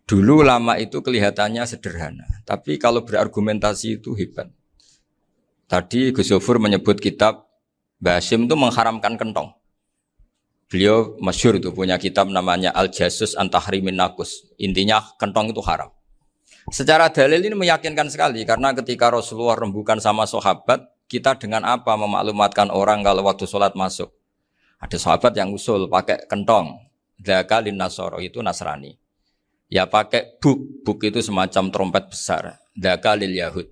Dulu ulama itu kelihatannya sederhana, tapi kalau berargumentasi itu hebat. Tadi Gus Yofur menyebut kitab Mbah Hasyim itu mengharamkan kentong. Beliau masyhur itu punya kitab namanya Al-Jasus an Tahrimin Nakus. Intinya kentong itu haram. Secara dalil ini meyakinkan sekali karena ketika Rasulullah rembukan sama sahabat, kita dengan apa memaklumatkan orang kalau waktu sholat masuk? Ada sahabat yang usul pakai kentong. Dzaka lin nasoro itu Nasrani. Ya pakai buk itu semacam trompet besar. Dzaka lil Yahud.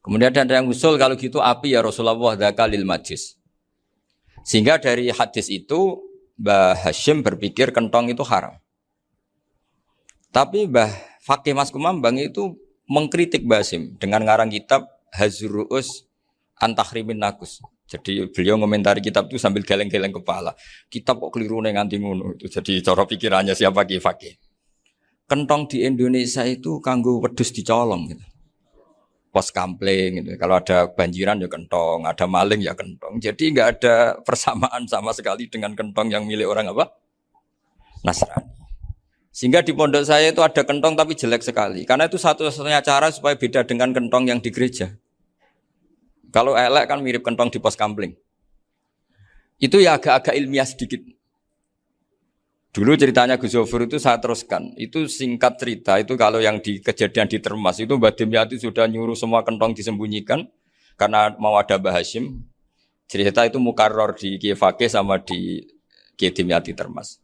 Kemudian ada yang usul kalau gitu api ya Rasulullah dzaka lil Majus. Sehingga dari hadis itu Mbah Hasyim berpikir kentong itu haram. Tapi Mbah Fakih Mas Kumambang itu mengkritik Mbah Hasyim dengan ngarang kitab Hazruus an Tahrimin Nakus. Jadi beliau ngomentari kitab itu sambil geleng-geleng kepala. Kitab kok keliru nganti ngono itu. Jadi cara pikirannya siapa Ki Fakih. Kentong di Indonesia itu kanggo wedhus dicolong gitu. Pos kampling gitu. Kalau ada banjiran ya kentong, ada maling ya kentong. Jadi enggak ada persamaan sama sekali dengan kentong yang milik orang apa? Nasrani. Sehingga di pondok saya itu ada kentong tapi jelek sekali. Karena itu satu-satunya cara supaya beda dengan kentong yang di gereja. Kalau elek kan mirip kentong di pos kampling. Itu ya agak-agak ilmiah sedikit. Dulu ceritanya Gus Yofur itu saya teruskan. Itu singkat cerita, itu kalau yang di kejadian di Termas itu Mbah Dimyati sudah nyuruh semua kentong disembunyikan karena mau ada Mbah Hasyim. Cerita itu mukarrar di Kiai Fakih sama di Kiai Dimyati Termas.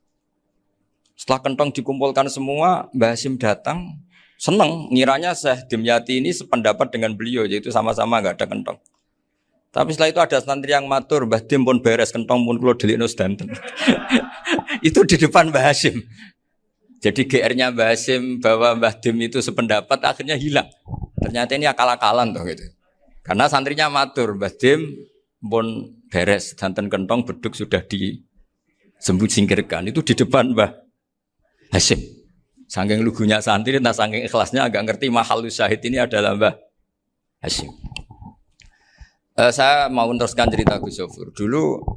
Setelah kentong dikumpulkan semua, Mbah Hasyim datang, senang, ngiranya Syekh Dimyati ini sependapat dengan beliau, yaitu sama-sama enggak ada kentong. Tapi setelah itu ada santri yang matur, Mbah Dim pun beres kentong pun kula delikno sedanten. Itu di depan Mbah Hasyim. Jadi GR-nya Mbah Hasyim bahwa Mbah Dim itu sependapat akhirnya hilang. Ternyata ini akal-akalan toh gitu. Karena santrinya matur, Mbah Dim pun beres sedanten kentong beduk sudah disingkirkan. Itu di depan Mbah Hasyim. Saking lugunya santri, nah saking ikhlasnya agak ngerti mahalus syahid ini adalah Mbah Hasyim. Saya mau meneruskan cerita Gus Yofur. Dulu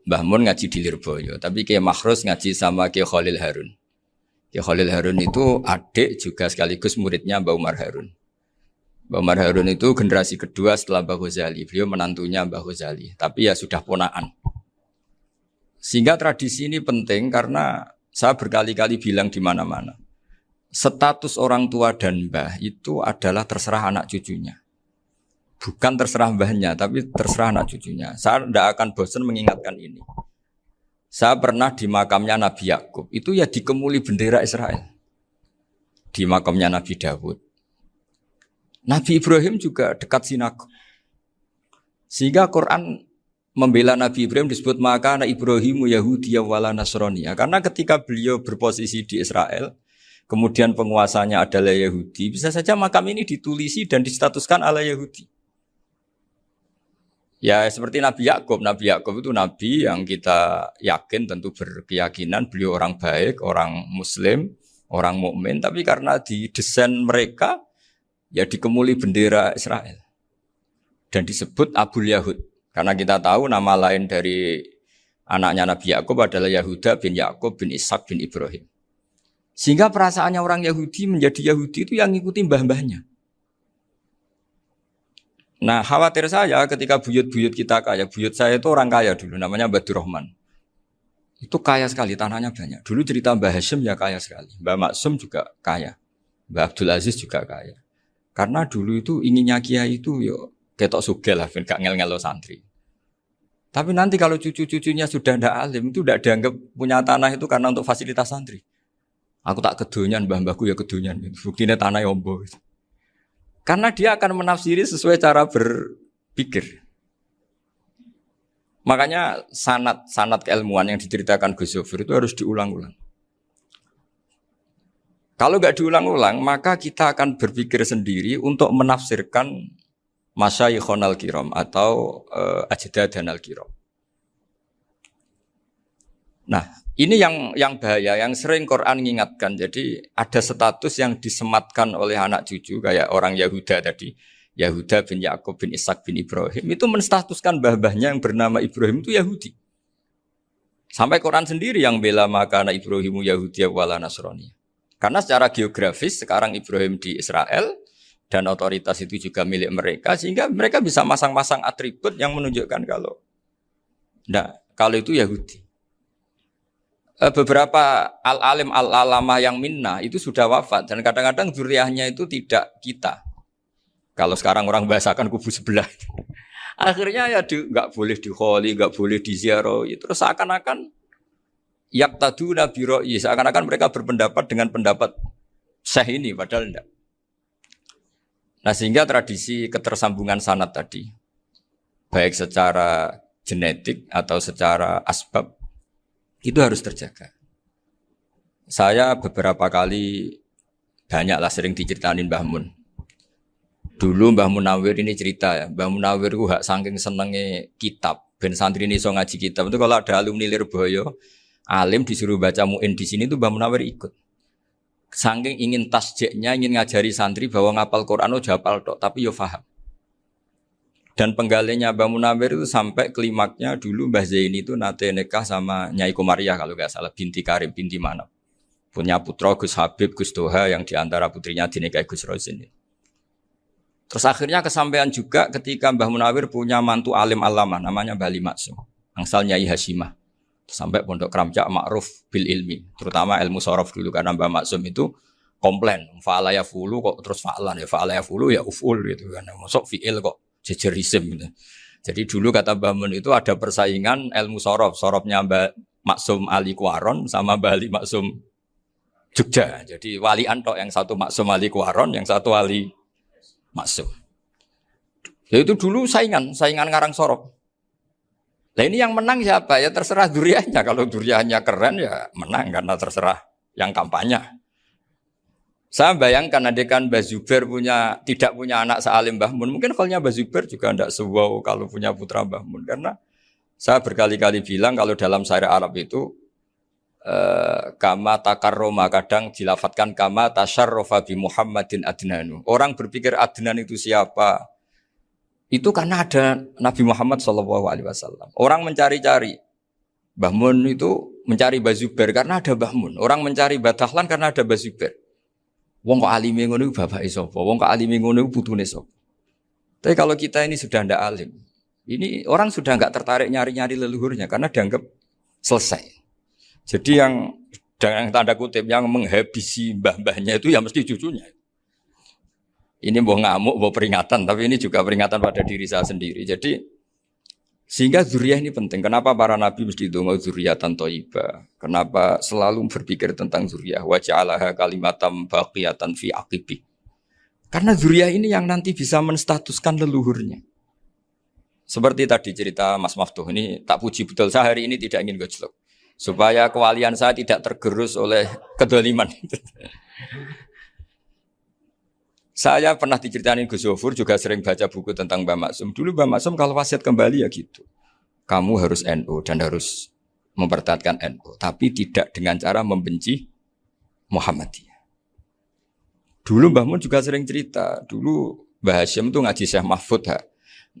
Mbah Mun ngaji di Lirboyo, tapi Kiai Makhrus ngaji sama Kiai Khalil Harun. Kiai Khalil Harun itu adik juga sekaligus muridnya Mbah Umar Harun. Mbah Umar Harun itu generasi kedua setelah Mbah Ghazali. Beliau menantunya Mbah Ghazali, tapi ya sudah ponaan. Sehingga tradisi ini penting karena saya berkali-kali bilang di mana-mana. Status orang tua dan mbah itu adalah terserah anak cucunya. Bukan terserah mbahnya, tapi terserah anak cucunya. Saya tidak akan bosan mengingatkan ini. Saya pernah di makamnya Nabi Yakub, itu ya dikemuli bendera Israel. Di makamnya Nabi Dawud. Nabi Ibrahim juga dekat sinagog. Sehingga Quran membela Nabi Ibrahim disebut maka anak Ibrahimu Yahudi wala Nasrani. Karena ketika beliau berposisi di Israel, kemudian penguasanya adalah Yahudi, bisa saja makam ini ditulisi dan distatuskan ala Yahudi. Ya seperti Nabi Yakub. Nabi Yakub itu nabi yang kita yakin tentu berkeyakinan beliau orang baik, orang muslim, orang mukmin, tapi karena di desain mereka ya dikemuli bendera Israel. Dan disebut Abul Yahud. Karena kita tahu nama lain dari anaknya Nabi Yakub adalah Yahuda bin Yakub bin Ishak bin Ibrahim. Sehingga perasaannya orang Yahudi menjadi Yahudi itu yang ngikuti mbah-mbahnya. Nah khawatir saya ketika buyut-buyut kita kaya, buyut saya itu orang kaya dulu, namanya Badur Rahman. Itu kaya sekali, tanahnya banyak. Dulu cerita Mbah Hasyim ya kaya sekali, Mbah Maksum juga kaya, Mbah Abdul Aziz juga kaya. Karena dulu itu inginnya kiai itu yo ketok sugih lah, gak ngel-ngelo santri. Tapi nanti kalau cucu-cucunya sudah ndak alim, itu ndak dianggap punya tanah itu karena untuk fasilitas santri. Aku tak kedonyan, mbah-mbahku ya kedonyan. Buktinya tanah ombo. Karena dia akan menafsiri sesuai cara berpikir. Makanya sanad keilmuan yang diceritakan Gus Yofur itu harus diulang-ulang. Kalau nggak diulang-ulang, maka kita akan berpikir sendiri untuk menafsirkan masyayikhon al-kiram atau ajdadan al-kiram. Nah, ini yang bahaya, yang sering Quran mengingatkan. Jadi ada status yang disematkan oleh anak cucu kayak orang Yahuda tadi, Yahuda bin Yakub bin Ishak bin Ibrahim itu menstatuskan mbah-mbahnya yang bernama Ibrahim itu Yahudi. Sampai Quran sendiri yang bela makana Ibrahimu Yahudi wala Nasrani. Karena secara geografis sekarang Ibrahim di Israel dan otoritas itu juga milik mereka sehingga mereka bisa masang-masang atribut yang menunjukkan kalau itu Yahudi. Beberapa al-alim al-alamah yang minnah itu sudah wafat dan kadang-kadang zuriyahnya itu tidak kita. Kalau sekarang orang bahasakan kubu sebelah. Akhirnya ya nggak boleh dikholi, nggak boleh diziarah. Terus seakan-akan yaktaduna bi ra'yi, seakan-akan mereka berpendapat dengan pendapat syekh ini padahal enggak. Nah, sehingga tradisi ketersambungan sanad tadi baik secara genetik atau secara asbab itu harus terjaga. Saya beberapa kali banyaklah sering diceritain Mbah Mun. Dulu Mbah Munawir ini cerita ya, Mbah Munawir itu saking senenge kitab, ben santri ini so ngaji kitab. Itu kalau ada alumni Lirboyo, alim disuruh baca muin di sini tuh Mbah Munawir ikut. Saking ingin tasjeknya, ingin ngajari santri bahwa ngapal Quran udah hafal tok, tapi yo paham. Dan penggalinya Mbah Munawir itu sampai klimaknya dulu Mbah Zaini itu nate nikah sama Nyai Komariah kalau nggak salah, binti Karim, binti Manap. Punya putra Gus Habib, Gus Doha yang diantara putrinya dinikahi Gus Rosin. Terus akhirnya kesampaian juga ketika Mbah Munawir punya mantu alim alama namanya Mbah Ali Maksum, angsal Nyai Hasyimah. Sampai pondok Kramjak ma'ruf bil ilmi, terutama ilmu sorof dulu karena Mbah Maksum itu komplain, fa'ala ya fulu kok terus fa'lan ya fa'ala ya fulu ya uful gitu kan. Masuk fi'il kok jejer isim gitu. Jadi dulu kata Mbah Mun itu ada persaingan ilmu sorof, sorofnya Mbah Maksum Ali Kuaron sama Mbah Ali Maksum Jogja. Jadi walian tok, yang satu Maksum Ali Kuaron, yang satu Ali Maksum. Ya itu dulu saingan ngarang sorof. Nah ini yang menang siapa? Ya terserah duriannya. Kalau duriannya keren ya menang karena terserah yang kampanye. Saya bayangkan adekan Mbah Zubair tidak punya anak sealim Mbah Mun. Mungkin kalau Mbah Zubair juga tidak sewow kalau punya putra Mbah Mun. Karena saya berkali-kali bilang kalau dalam syair Arab itu kama takarroma, kadang dilafatkan kama tasyarrofa bi Muhammadin adnanu. Orang berpikir Adnan itu siapa? Itu karena ada Nabi Muhammad SAW. Orang mencari-cari Mbah Mun itu mencari Mbah Zubair karena ada Mbah Mun. Orang mencari Mbah Dahlan karena ada Mbah Zubair. Wong kok alime ngono iku bapake sapa? Wong kok alime ngono iku putune sapa? Tapi kalau kita ini sudah ndak alim, ini orang sudah enggak tertarik nyari-nyari leluhurnya karena dianggap selesai. Jadi yang dengan tanda kutip yang menghabisi mbah-mbahnya itu ya mesti cucunya. Ini mau ngamuk, mau peringatan, tapi ini juga peringatan pada diri saya sendiri. Jadi sehingga zuriyah ini penting. Kenapa para nabi mesti donga zuriyatan thayyibah? Kenapa selalu berpikir tentang zuriyah? Wa ja'alaha kalimatam baqiyatan fi aqibi. Karena zuriyah ini yang nanti bisa menstatuskan leluhurnya. Seperti tadi cerita Mas Maftuh ini, tak puji betul, saya hari ini tidak ingin gojlok. Supaya kewalian saya tidak tergerus oleh kedoliman. Saya pernah diceritain Gus Zofur, juga sering baca buku tentang Mbah Maksum. Dulu Mbah Maksum kalau wasiat kembali ya gitu. Kamu harus NU dan harus mempertahankan NU. Tapi tidak dengan cara membenci Muhammadiyah. Dulu Mbah Mun juga sering cerita. Dulu Mbah Hasyim itu ngaji Syekh Mahfud.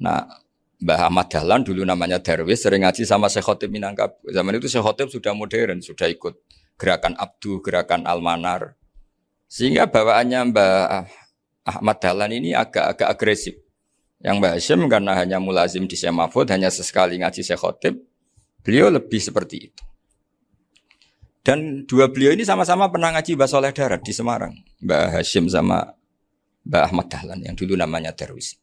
Nah, Mbah Ahmad Dahlan dulu namanya Darwis sering ngaji sama Syekh Khotib Minangkabau. Zaman itu Syekh Khotib sudah modern, sudah ikut gerakan Abdu, gerakan Almanar. Sehingga bawaannya Mbah Ahmad Dahlan ini agak agresif. Yang Mbah Hasyim karena hanya mulazim di Syekh Mahfud, hanya sesekali ngaji Syekh Khotib, beliau lebih seperti itu. Dan dua beliau ini sama-sama pernah ngaji Mbah Soleh Darat di Semarang. Mbah Hasyim sama Mbah Ahmad Dahlan yang dulu namanya Darwis.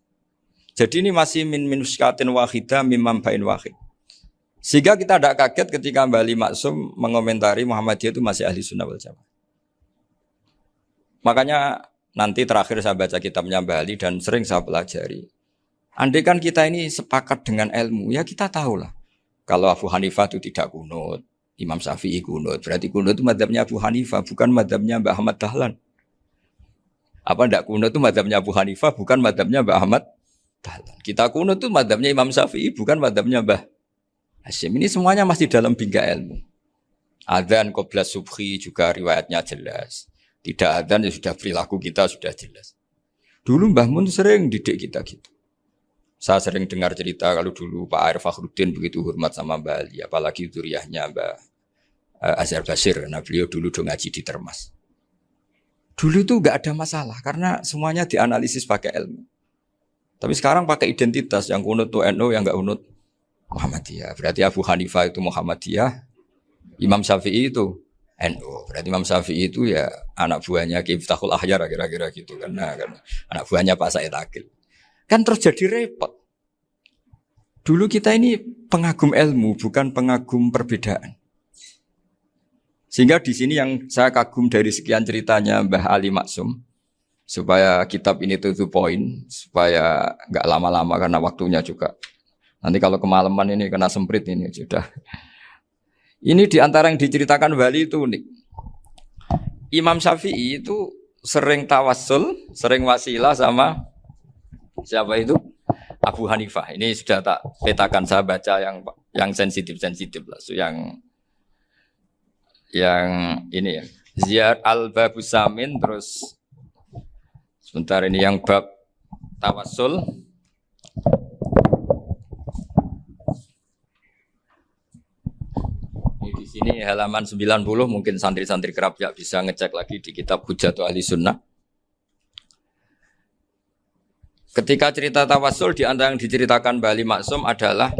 Jadi ini masih min minuskatin wahidah mimam bain wahid. Sehingga kita tidak kaget ketika Mbah Ali Maksum mengomentari Muhammadiyah itu masih ahli sunnah wal jamaah. Makanya nanti terakhir saya baca kitabnya Mbah Ali dan sering saya pelajari. Andai kan kita ini sepakat dengan ilmu, ya kita tahulah. Kalau Abu Hanifah itu tidak kunut, Imam Syafi'i kunut, berarti kunut itu mazhabnya Abu Hanifah, bukan mazhabnya Mbah Ahmad Dahlan. Apa tidak kunut itu mazhabnya Abu Hanifah, bukan mazhabnya Mbah Ahmad Dahlan. Kita kunut itu mazhabnya Imam Syafi'i, bukan mazhabnya Mbah Hasyim. Ini semuanya masih dalam bingkai ilmu. Adzan qabla subhi juga riwayatnya jelas. Tidak adzan ya sudah perilaku kita sudah jelas. Dulu Mbah Mun sering didik kita gitu. Saya sering dengar cerita kalau dulu Pak Arif Fakhruddin begitu hormat sama Mbak Ali, apalagi duriahnya Mbak Azhar Basir, karena beliau dulu do ngaji di Termas. Dulu itu nggak ada masalah karena semuanya dianalisis pakai ilmu. Tapi sekarang pakai identitas, yang kunut itu NU, yang nggak kunut Muhammadiyah. Berarti Abu Hanifah itu Muhammadiyah, Imam Syafi'i itu NU. Berarti Imam Syafi'i itu ya anak buahnya Ki Miftahul Ahyar kira-kira gitu kan. Nah, kan anak buahnya Pak Said Akil. Kan terus jadi repot. Dulu kita ini pengagum ilmu, bukan pengagum perbedaan. Sehingga di sini yang saya kagum dari sekian ceritanya Mbah Ali Maksum, supaya kitab ini to the point, supaya nggak lama-lama karena waktunya juga. Nanti kalau kemalaman ini kena semprit ini sudah. Ini diantara yang diceritakan Bali itu unik. Imam Syafi'i itu sering tawassul, sering wasilah sama siapa itu? Abu Hanifah. Ini sudah tak petakan, saya baca yang sensitif lah, so yang ini ya. Ziyar al-Babus Samin, terus sebentar ini yang bab tawassul. Ini di sini halaman 90, mungkin santri-santri kerap ya bisa ngecek lagi di kitab Hujjatul Ahli Sunnah. Ketika cerita tawassul, di antara yang diceritakan Bali Maksum adalah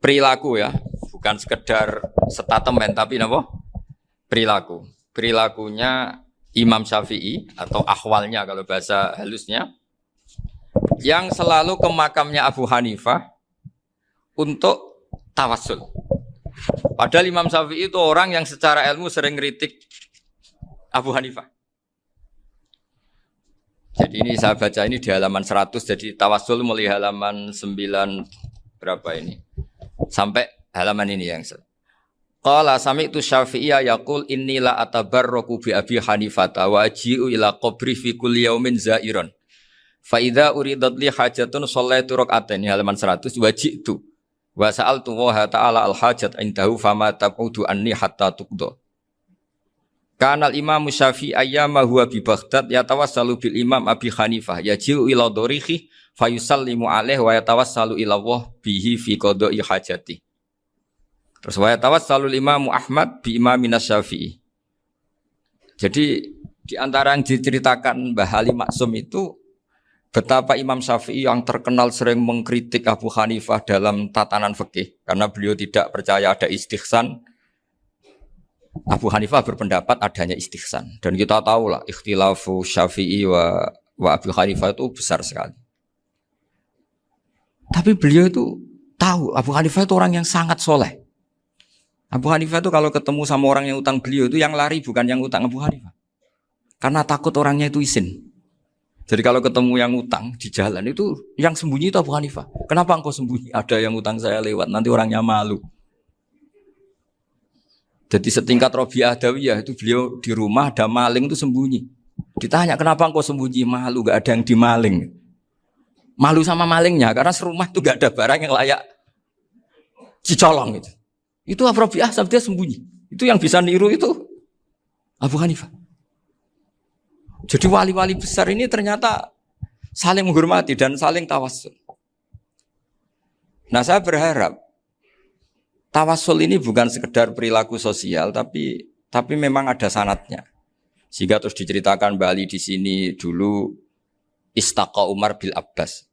perilaku ya, bukan sekedar statement tapi apa? Perilaku. Perilakunya Imam Syafi'i atau ahwalnya kalau bahasa halusnya, yang selalu ke makamnya Abu Hanifah untuk tawassul. Padahal Imam Syafi'i itu orang yang secara ilmu sering kritik Abu Hanifah. Jadi ini saya baca ini di halaman 100, jadi tawassul mulai halaman 9 berapa ini? Sampai halaman ini yang qala sami'tu Syafi'iyya yaqul inni la atabarraku bi Abi Hanifah wa aji'u ila qabri fi kulli yaumin za'iran. Fa idza uridat li hajatun shallaitu rak'atain halaman 100 waji'tu wa sa'altu wa ta'ala al hajat indahu fama taqudu anni hatta tuqda. Kanal Imam Syafi'i ayyama huwa bi Baghdad yatawassalu bil Imam Abi Hanifah yaji'u ila dorihi fayusallimu alaihi wa yatawassalu ila Allah bihi fi qada'i hajati. Terus wa yatawassalu Imam Ahmad bi Imamina Syafi'i. Jadi di antara yang diceritakan Mbah Ali Maksum itu betapa Imam Syafi'i yang terkenal sering mengkritik Abu Hanifah dalam tatanan fikih karena beliau tidak percaya ada istihsan. Abu Hanifah berpendapat adanya istihsan, dan kita tahu lah ikhtilafu Syafi'i wa Abu Hanifah itu besar sekali. Tapi beliau itu tahu Abu Hanifah itu orang yang sangat soleh. Abu Hanifah itu kalau ketemu sama orang yang utang beliau itu yang lari bukan yang utang Abu Hanifah, karena takut orangnya itu izin. Jadi kalau ketemu yang utang di jalan itu yang sembunyi itu Abu Hanifah. Kenapa engkau sembunyi? Ada yang utang saya lewat, nanti orangnya malu. Jadi setingkat Robi'ah Adawiyah itu beliau di rumah ada maling itu sembunyi. Ditanya kenapa engkau sembunyi? Malu, gak ada yang dimaling. Malu sama malingnya karena serumah itu gak ada barang yang layak dicolong gitu. Itu Robi'ah dia sembunyi. Itu yang bisa niru itu Abu Hanifah. Jadi wali-wali besar ini ternyata saling menghormati dan saling tawassul. Nah saya berharap tawassul ini bukan sekedar perilaku sosial, tapi memang ada sanadnya. Sehingga terus diceritakan Bali di sini dulu istaqa Umar bil Abbas.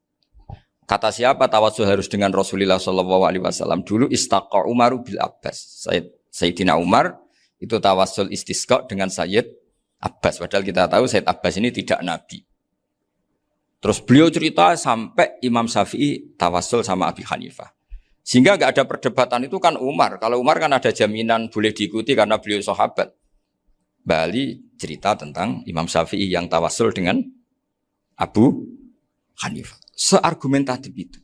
Kata siapa tawassul harus dengan Rasulullah SAW? Dulu istaqa Umar bil Abbas. Sayyidina Umar itu tawassul istisqa dengan Sayyid Abbas. Padahal kita tahu Sayyid Abbas ini tidak nabi. Terus beliau cerita sampai Imam Syafi'i tawassul sama Abi Hanifah. Sehingga enggak ada perdebatan itu kan Umar. Kalau Umar kan ada jaminan boleh diikuti karena beliau sahabat. Bali cerita tentang Imam Syafi'i yang tawassul dengan Abu Hanifah. Seargumentatif itu.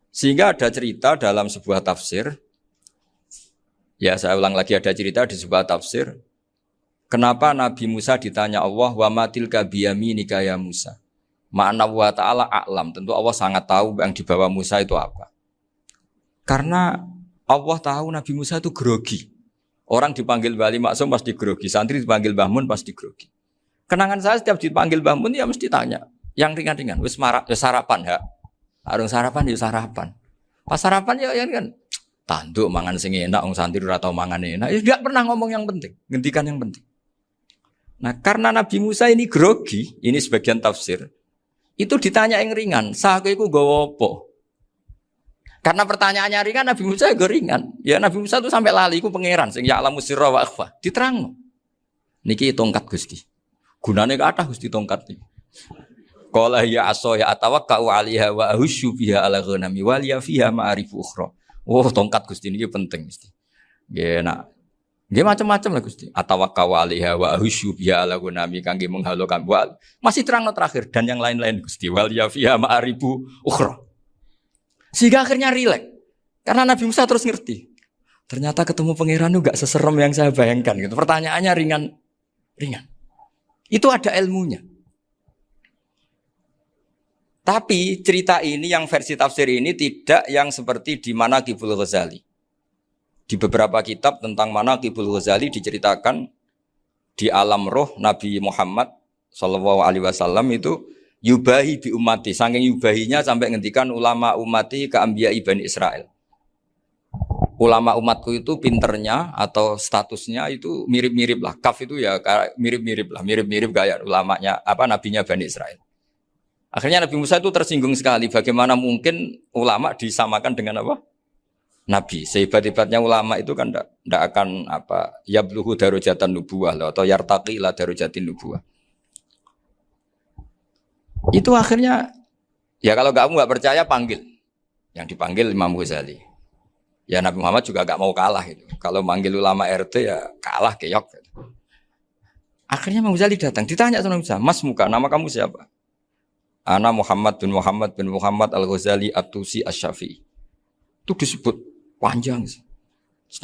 Sehingga ada cerita dalam sebuah tafsir. Ya saya ulang lagi, ada cerita di sebuah tafsir. Kenapa Nabi Musa ditanya Allah, wa matilka biyaminika ya Musa? Ma'ana wa ta'ala a'lam. Tentu Allah sangat tahu yang dibawa Musa itu apa. Karena Allah tahu Nabi Musa itu grogi. Orang dipanggil Bali Maksum pasti grogi. Santri dipanggil Mbah Mun pasti grogi. Kenangan saya setiap dipanggil Mbah Mun ya mesti tanya. Yang ringan-ringan, wis sarapan ya. Arung sarapan ya sarapan. Pas sarapan ya kan tanduk mangan sing enak, wong santri ora tau mangan enak. Ya enggak pernah ngomong yang penting, ngendikan yang penting. Nah, karena Nabi Musa ini grogi, ini sebagian tafsir. Itu ditanya yang ringan, "Sake iku nggawa apa?" Karena pertanyaannya ringan, Nabi Musa juga ringan. Ya Nabi Musa itu sampai lali iku pangeran sing ya'lamu sirra wa akhfa. Diterangno. Niki tongkat Gusti. Gunane kathah Gusti tongkat iki. Qala ya aso ya atawakkau 'alaiha wa ahusyu biha 'ala ghanami wa liya fiha ma'arifu ukhra. Oh, tongkat Gusti niki penting mesti. Nggih nak. Nggih macam-macam lah Gusti. Atawakkau 'alaiha wa ahusyu biha 'ala ghanami kangge menghalokan wa. Masih terang terakhir dan yang lain-lain Gusti. Wa liya fiha ma'arifu ukhra. Sehingga akhirnya rileks. Karena Nabi Musa terus ngerti. Ternyata ketemu pangeran itu enggak seserem yang saya bayangkan gitu. Pertanyaannya ringan. Itu ada ilmunya. Tapi cerita ini yang versi tafsir ini tidak yang seperti di Manaqibul Ghazali. Di beberapa kitab tentang Manaqibul Ghazali diceritakan di alam roh Nabi Muhammad sallallahu alaihi wasallam itu yubahi bi ummati, saking yubahinya sampai ngendikan ulama ummati ke anbiya'i Bani Israel. Ulama umatku itu pinternya atau statusnya itu mirip-mirip lah. Kaf itu ya mirip-mirip kayak ulamanya nabinya Bani Israel. Akhirnya Nabi Musa itu tersinggung sekali. Bagaimana mungkin ulama disamakan dengan apa? Nabi. Sehebat-hebatnya ulama itu kan tidak akan yabluhu darajatan nubuwah atau yartaqi ila darajatin nubuwah. Itu akhirnya ya kalau kamu nggak percaya panggil. Yang dipanggil Imam Ghazali. Ya Nabi Muhammad juga nggak mau kalah itu. Kalau manggil ulama RT ya kalah keok. Akhirnya Imam Ghazali datang. Ditanya sama Musa, "Mas Muka, nama kamu siapa?" Ana Muhammad bin Muhammad Al-Ghazali At-Tusi Asy-Syafi'i. Itu disebut panjang.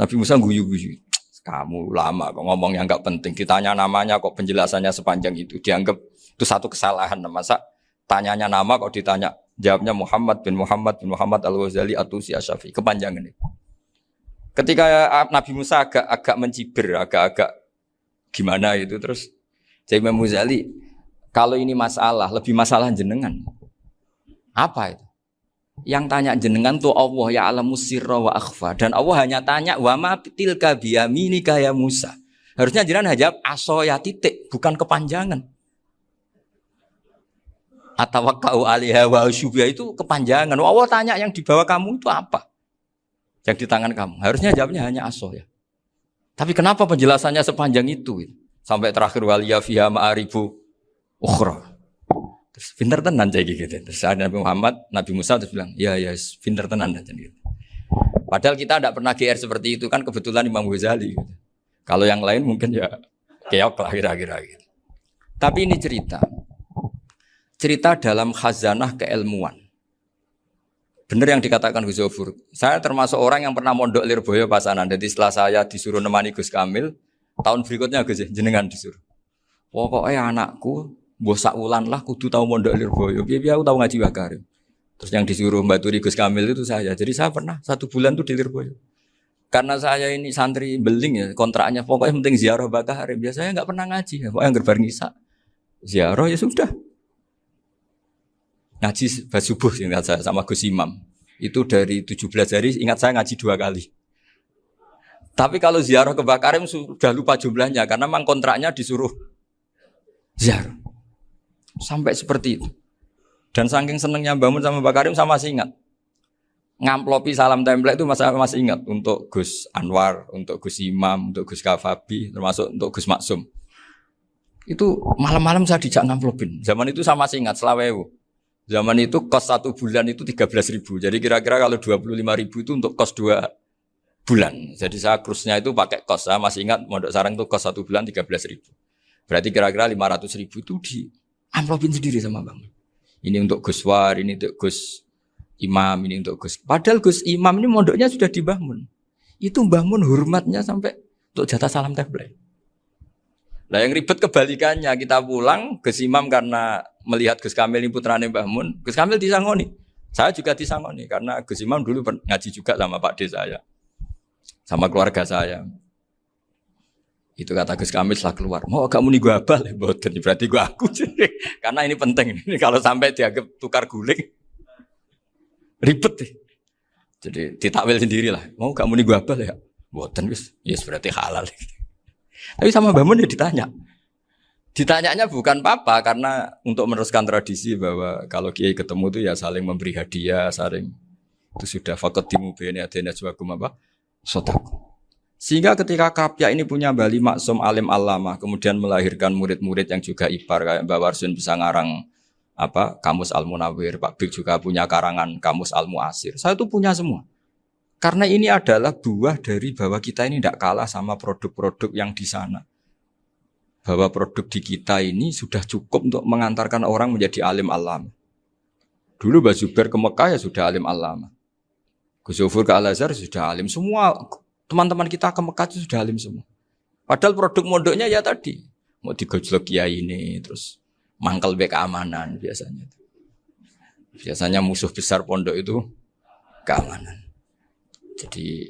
Nabi Musa guyu-guyu. Kamu lama kok ngomong yang enggak penting. Ditanya namanya kok penjelasannya sepanjang itu. Dianggap itu satu kesalahan. Masa tanyanya nama kok ditanya. Jawabnya Muhammad bin Muhammad Al-Ghazali At-Tusi Asy-Syafi'i. Kepanjangan itu. Ketika Nabi Musa agak mencibir, agak gimana itu terus jadi Imam Ghazali, kalau ini masalah, lebih masalah jenengan. Apa itu? Yang tanya jenengan tuh Allah ya'lamu sirra wa akhfa. Dan Allah hanya tanya wa ma tilka biyaminika ya Musa. Harusnya jenengan jawab aso ya titik, bukan kepanjangan. Atawakkau 'alaiha wa usybiha itu kepanjangan. Allah tanya yang di bawah kamu itu apa? Yang di tangan kamu. Harusnya jawabnya hanya aso ya. Tapi kenapa penjelasannya sepanjang itu? Sampai terakhir waliya fiha ma'arifu ukhra. Terus pinter tenan kayak gitu. Terus ada Nabi Musa terus bilang, ya pinter tenan aja gitu. Padahal kita tidak pernah GR seperti itu kan kebetulan Imam Ghazali gitu. Kalau yang lain mungkin ya keok lah kira-kira gitu. Tapi ini cerita dalam khazanah keilmuan. Benar yang dikatakan Gus Zofur. Saya termasuk orang yang pernah mondok Lirboyo Pasanan. Jadi setelah saya disuruh nemani Gus Kamil, tahun berikutnya Gus jenengan disuruh. Pokoknya anakku mbok sak wulan lah kudu tahu mondok Lirboyo. Piye aku tahu ngaji Wakarim. Terus yang disuruh mbaturi Gus Kamil itu saya. Jadi saya pernah 1 bulan tuh di Lirboyo. Karena saya ini santri beling ya, kontraknya pokoknya penting ziarah Bakarim. Biasanya enggak pernah ngaji ya. Pokoknya gerbar ngisa. Ziarah ya sudah. Ngaji pas subuh ingat saya sama Gus Imam. Itu dari 17 hari ingat saya ngaji 2 kali. Tapi kalau ziarah ke Bakarim sudah lupa jumlahnya karena memang kontraknya disuruh ziarah. Sampai seperti itu. Dan saking senengnya bangun sama Mbak Karim sama masih ingat. Ngamplopi salam tempel itu masih ingat untuk Gus Anwar, untuk Gus Imam, untuk Gus Kafabi, termasuk untuk Gus Maksum. Itu malam-malam saya dijak ngamplopin. Zaman itu sama masih ingat selawewu. Zaman itu kos 1 bulan itu 13.000. Jadi kira-kira kalau 25.000 itu untuk kos 2 bulan. Jadi saya krusnya itu pakai kos. Saya masih ingat Mondok Sarang itu kos 1 bulan 13.000. Berarti kira-kira 500.000 itu di amplopin sendiri sama Bang. Ini untuk Gus War, ini untuk Gus Imam, ini untuk Gus. Padahal Gus Imam ini mondoknya sudah dibangun. Itu bangun hormatnya sampai untuk jatah salam template. Lah yang ribet kebalikannya, kita pulang Gus Imam karena melihat Gus Kamil ini putrane Mbah Mun, Gus Kamil disangoni. Saya juga disangoni karena Gus Imam dulu ngaji juga sama Pak D saya. Sama keluarga saya. Itu kata Gus Kamil setelah keluar. Mau agak muni gua abal ya, boten. Berarti gua aku. Karena ini penting. Ini kalau sampai dianggap tukar guling, ribet deh. Jadi ditakwil sendiri lah. Mau gak muni gua abal ya, boten wis. Yes berarti halal. Tapi sama Mbah Mun ya ditanya. Ditanyanya bukan apa karena untuk meneruskan tradisi bahwa kalau kiai ketemu itu ya saling memberi hadiah, saling itu sudah faqaddimu baina adena juakum apa? Sodaku. Sehingga ketika Kapya ini punya Bali Maksum alim alama, kemudian melahirkan murid-murid yang juga ipar kayak Mbak Warsun bisa ngarang apa Kamus Al Munawwir, Pak Bik juga punya karangan Kamus Al Muasir. Saya itu punya semua. Karena ini adalah buah dari bahwa kita ini tidak kalah sama produk-produk yang di sana. Bahwa produk di kita ini sudah cukup untuk mengantarkan orang menjadi alim alama. Dulu Mbak Zubair ke Mekah ya sudah alim alama. Gus Zufur ke Al-Azhar sudah alim semua. Teman-teman kita ke Mekah itu sudah alim semua. Padahal produk mondoknya ya tadi. Mau digojlok kiai ini, terus mangkel be keamanan biasanya. Biasanya musuh besar pondok itu keamanan. Jadi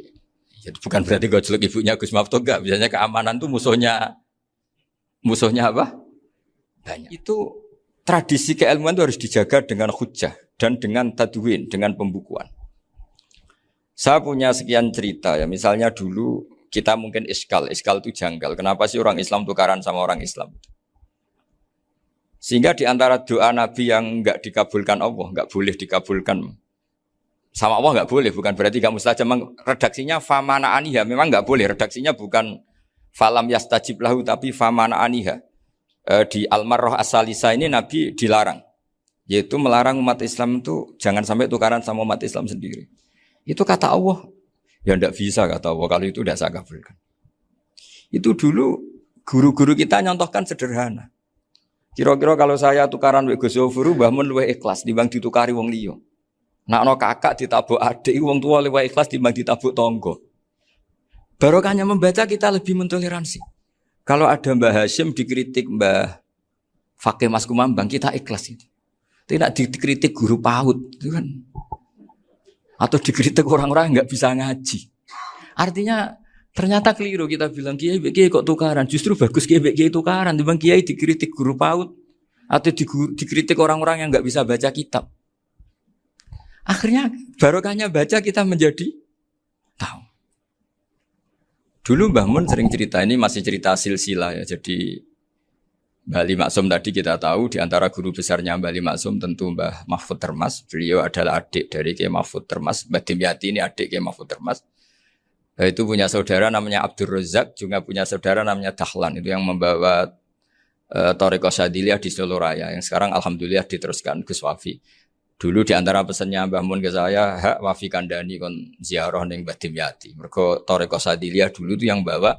ya bukan berarti gojlok ibunya Gus Maftuh enggak. Biasanya keamanan itu musuhnya apa? Banyak. Itu tradisi keilmuan itu harus dijaga dengan hujjah dan dengan tadwin, dengan pembukuan. Saya punya sekian cerita ya, misalnya dulu kita mungkin iskal itu janggal. Kenapa sih orang Islam tukaran sama orang Islam? Sehingga di antara doa Nabi yang enggak dikabulkan Allah, enggak boleh dikabulkan sama Allah enggak boleh, bukan berarti enggak mustajab. Redaksinya famana aniha, memang enggak boleh. Redaksinya bukan falam yastajib lahu tapi famana aniha. Di Al-Marrah As-Salisa ini Nabi dilarang, yaitu melarang umat Islam itu jangan sampai tukaran sama umat Islam sendiri. Itu kata Allah, ya tidak bisa kata Allah, kalau itu tidak saya kabulkan. Itu dulu guru-guru kita nyontohkan sederhana. Kira-kira kalau saya tukaran wek Gus Zofuru, Mbah Mun luwih ikhlas dibanding ditukari wong liya. Nak ana kakak ditabuk adik, wong tua luwih ikhlas dibanding ditabuk tangga. Barokahnya membaca kita lebih mentoleransi. Kalau ada Mbah Hashim dikritik Mbah Fakih Mas Kumambang, kita ikhlas itu. Tidak dikritik guru PAUD, itu kan. Atau dikritik orang-orang yang nggak bisa ngaji. Artinya ternyata keliru kita bilang kiai kok tukaran. Justru bagus kiai tukaran. Dibanding kiai dikritik guru PAUD atau dikritik orang-orang yang nggak bisa baca kitab. Akhirnya barokahnya baca kita menjadi tahu. Dulu Mbah Mun sering cerita, ini masih cerita silsilah ya. Jadi Mbah Ali Maksum tadi kita tahu di antara guru besarnya Mbah Ali Maksum tentu Mbah Mahfud Termas. Beliau adalah adik dari Kiai Mahfud Termas. Mbah Dimyati ini adik Kiai Mahfud Termas. Itu punya saudara namanya Abdul Razak, juga punya saudara namanya Dahlan. Itu yang membawa Thariqah Syadziliyah di Solo Raya. Yang sekarang alhamdulillah diteruskan Gus Wafi. Dulu di antara pesannya Mbah Mun ke saya, hak Wafi kandani kon ziarah ning Mbah Dimyati. Mergo Thariqah Syadziliyah dulu itu yang bawa